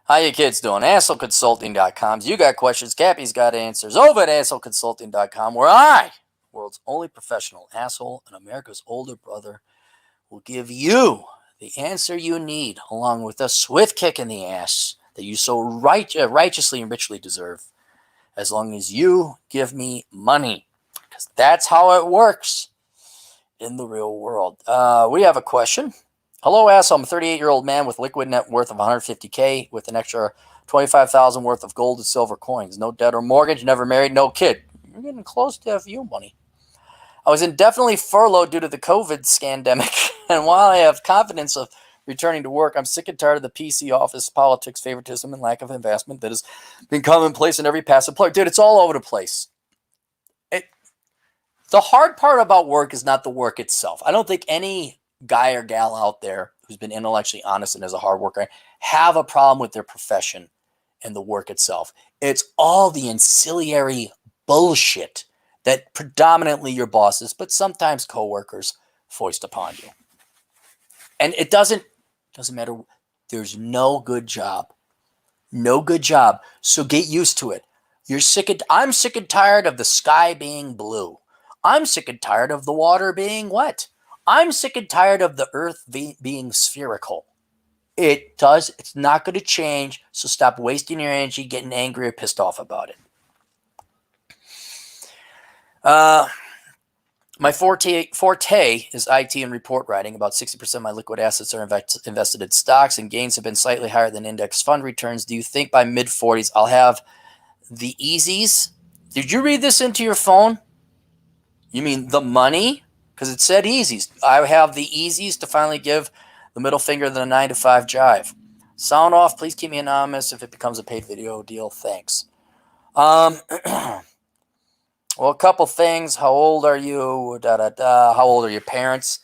How you kids doing? AssholeConsulting.com. You got questions, Cappy's got answers. Over at AssholeConsulting.com, where I, world's only professional asshole and America's older brother, will give you the answer you need, along with a swift kick in the ass that you so righteously and richly deserve, as long as you give me money. Because that's how it works in the real world. We have a question. Hello, asshole. I'm a 38-year-old man with liquid net worth of 150K with an extra 25,000 worth of gold and silver coins. No debt or mortgage, never married, no kid. You're getting close to FU money. I was indefinitely furloughed due to the COVID scandemic, and while I have confidence of returning to work, I'm sick and tired of the PC office politics, favoritism, and lack of investment that has been commonplace in every past employer. Dude, it's all over the place. The hard part about work is not the work itself. I don't think any guy or gal out there who's been intellectually honest and is a hard worker have a problem with their profession and the work itself. It's all the ancillary bullshit that predominantly your bosses, but sometimes coworkers, foist upon you. And it doesn't matter. There's no good job. No good job. So get used to it. I'm sick and tired of the sky being blue. I'm sick and tired of the water being wet. I'm sick and tired of the earth being spherical. It's not going to change, so stop wasting your energy getting angry or pissed off about it. My forte is IT and report writing. About 60% of my liquid assets are invested in stocks, and gains have been slightly higher than index fund returns. Do you think by mid-40s I'll have the easies? Did you read this into your phone? You mean the money? Because it said easies. I have the easies to finally give the middle finger to the 9-to-5 jive. Sound off. Please keep me anonymous if it becomes a paid video deal. Thanks. Well, a couple things. How old are you? How old are your parents?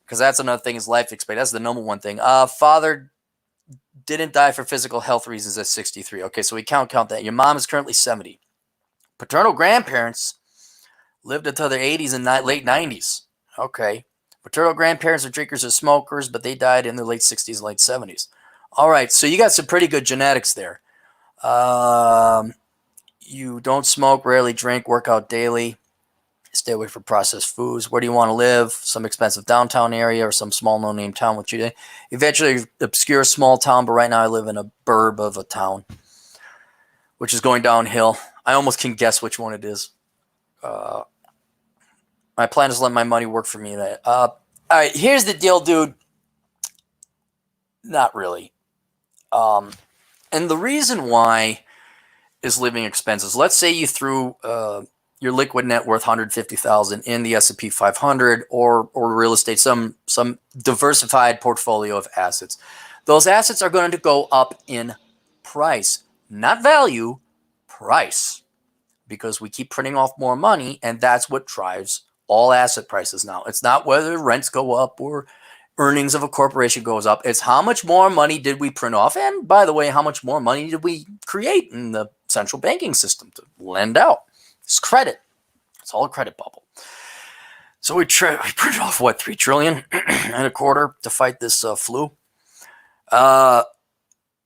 Because that's another thing is life expectancy. That's the number one thing. Father didn't die for physical health reasons at 63. Okay, so we count that. Your mom is currently 70. Paternal grandparents lived until their 80s and late 90s. Okay. Paternal grandparents are drinkers or smokers, but they died in their late 60s and late 70s. All right, so you got some pretty good genetics there. You don't smoke, rarely drink, work out daily, stay away from processed foods. Where do you want to live? Some expensive downtown area or some small no-name town with you? Eventually, obscure small town, but right now I live in a burb of a town, which is going downhill. I almost can guess which one it is. My plan is to let my money work for me. All right, here's the deal, dude. Not really. And the reason why is living expenses. Let's say you threw your liquid net worth 150,000 in the S&P 500 or real estate, some diversified portfolio of assets. Those assets are going to go up in price, not value, price, because we keep printing off more money, and that's what drives all asset prices now. It's not whether rents go up or earnings of a corporation goes up. It's how much more money did we print off, and by the way, how much more money did we create in the central banking system to lend out? It's credit. It's all a credit bubble. So we printed off what, 3 trillion and a quarter to fight this flu.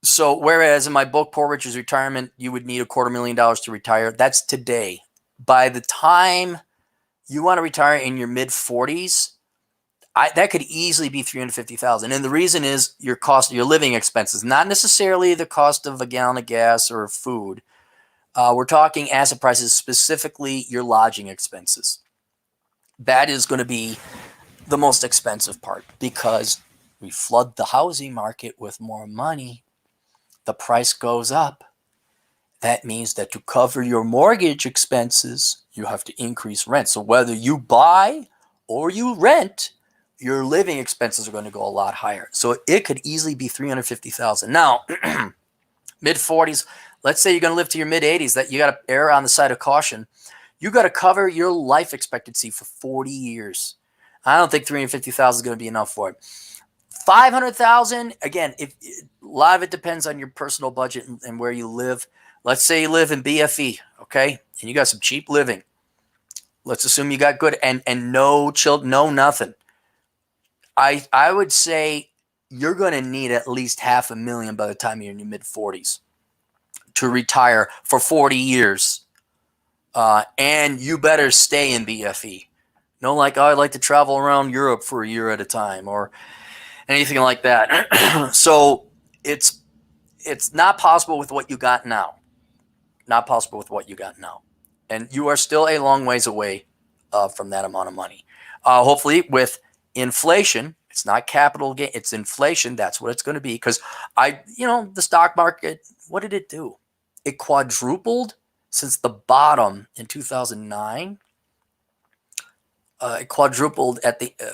So whereas in my book, Poor Richard's Retirement, you would need $250,000 to retire. That's today. By the time you want to retire in your mid 40s, that could easily be $350,000. And the reason is your living expenses, not necessarily the cost of a gallon of gas or food. We're talking asset prices, specifically your lodging expenses. That is going to be the most expensive part because we flood the housing market with more money. The price goes up. That means that to cover your mortgage expenses, you have to increase rent. So whether you buy or you rent, your living expenses are going to go a lot higher. So it could easily be $350,000. Now, mid 40s, let's say you're going to live to your mid 80s, that you got to err on the side of caution. You got to cover your life expectancy for 40 years. I don't think $350,000 is going to be enough for it. $500,000, again, a lot of it depends on your personal budget and where you live. Let's say you live in BFE, okay, and you got some cheap living. Let's assume you got good and no children, no nothing. I would say you're going to need at least $500,000 by the time you're in your mid-40s to retire for 40 years. And you better stay in BFE. No, like, oh, I'd like to travel around Europe for a year at a time or anything like that. So it's not possible with what you got now. Not possible with what you got now. And you are still a long ways away from that amount of money. Hopefully with inflation, it's not capital gain, it's inflation. That's what it's going to be. Because the stock market, what did it do? It quadrupled since the bottom in 2009. It quadrupled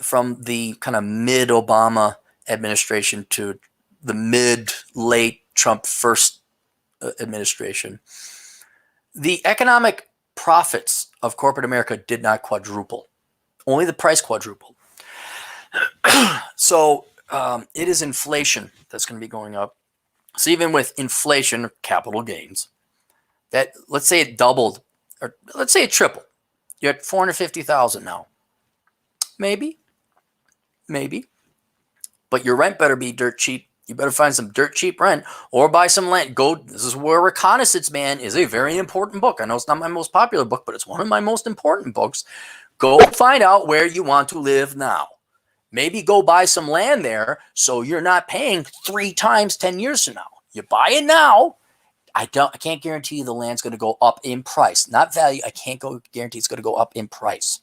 from the kind of mid-Obama administration to the mid-late Trump first administration. The economic profits of corporate America did not quadruple. Only the price quadrupled. So it is inflation that's going to be going up. So even with inflation, capital gains, that let's say it doubled, or let's say it tripled. You're at $450,000 now. Maybe. But your rent better be dirt cheap. You better find some dirt cheap rent or buy some land. This is where Reconnaissance Man is a very important book. I know it's not my most popular book, but it's one of my most important books. Go find out where you want to live now. Maybe go buy some land there so you're not paying 3 times 10 years from now. You buy it now. I can't guarantee you the land's going to go up in price. Not value. I can't guarantee it's going to go up in price.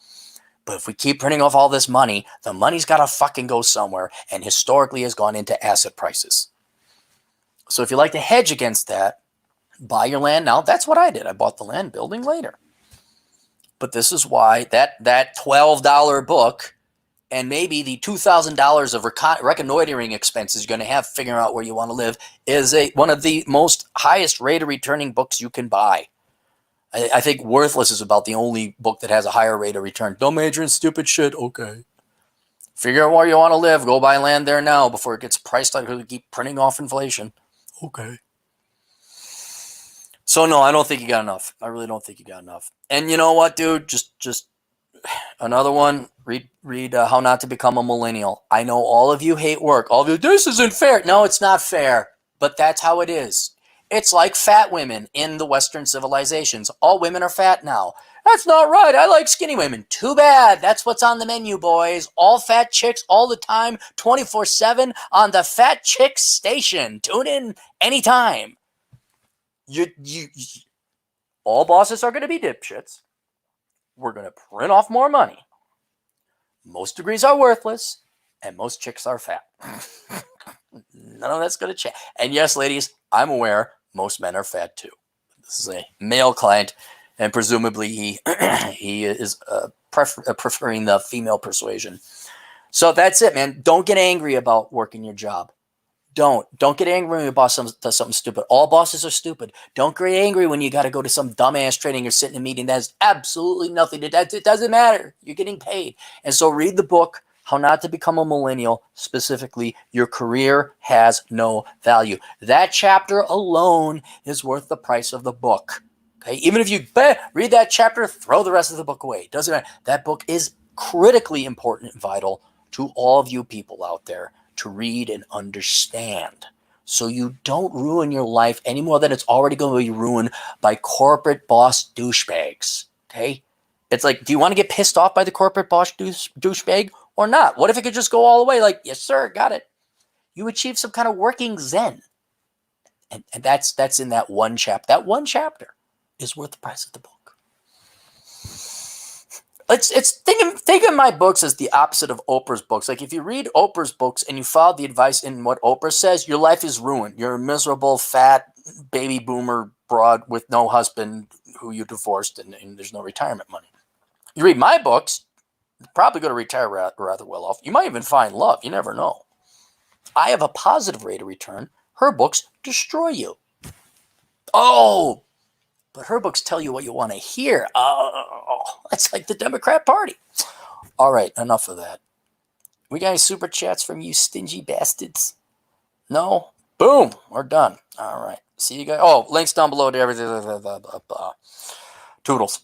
But if we keep printing off all this money, the money's got to fucking go somewhere, and historically has gone into asset prices. So if you like to hedge against that, buy your land now. That's what I did. I bought the land, building later. But this is why that $12 book and maybe the $2,000 of reconnoitering expenses you're going to have figuring out where you want to live is one of the most highest rate of returning books you can buy. I think Worthless is about the only book that has a higher rate of return. Don't major in stupid shit. Okay. Figure out where you want to live. Go buy land there now before it gets priced out because we keep printing off inflation. Okay. So no, I don't think you got enough. I really don't think you got enough. And you know what, dude? Just another one. Read How Not to Become a Millennial. I know all of you hate work. All of you, this isn't fair. No, it's not fair. But that's how it is. It's like fat women in the Western civilizations. All women are fat now. That's not right. I like skinny women. Too bad. That's what's on the menu, boys. All fat chicks all the time, 24/7 on the Fat Chicks station. Tune in anytime. All bosses are going to be dipshits. We're going to print off more money. Most degrees are worthless, and most chicks are fat. None of that's going to change. And yes, ladies, I'm aware most men are fat too. This is a male client, and presumably he is preferring the female persuasion. So that's it, man. Don't get angry about working your job. Don't get angry when your boss does something stupid. All bosses are stupid. Don't get angry when you got to go to some dumbass training or sit in a meeting that has absolutely nothing to do. It doesn't matter. You're getting paid. And so read the book, How Not to Become a Millennial, specifically, Your Career Has No Value. That chapter alone is worth the price of the book. Okay? Even if you read that chapter, throw the rest of the book away. It doesn't matter. That book is critically important and vital to all of you people out there to read and understand, so you don't ruin your life any more than it's already going to be ruined by corporate boss douchebags. Okay? It's like, do you want to get pissed off by the corporate boss douchebag or not? What if it could just go all the way? Like, yes, sir, got it. You achieve some kind of working zen. And that's in that one chapter. That one chapter is worth the price of the book. Think of my books as the opposite of Oprah's books. Like, if you read Oprah's books and you follow the advice in what Oprah says, your life is ruined. You're a miserable, fat, baby boomer broad with no husband who you divorced and there's no retirement money. You read my books, you're probably going to retire rather well off. You might even find love. You never know. I have a positive rate of return. Her books destroy you. Oh, but her books tell you what you want to hear. Oh, that's like the Democrat Party. All right, enough of that. We got any super chats from you stingy bastards? No? Boom, we're done. All right. See you guys. Oh, links down below to everything. Toodles.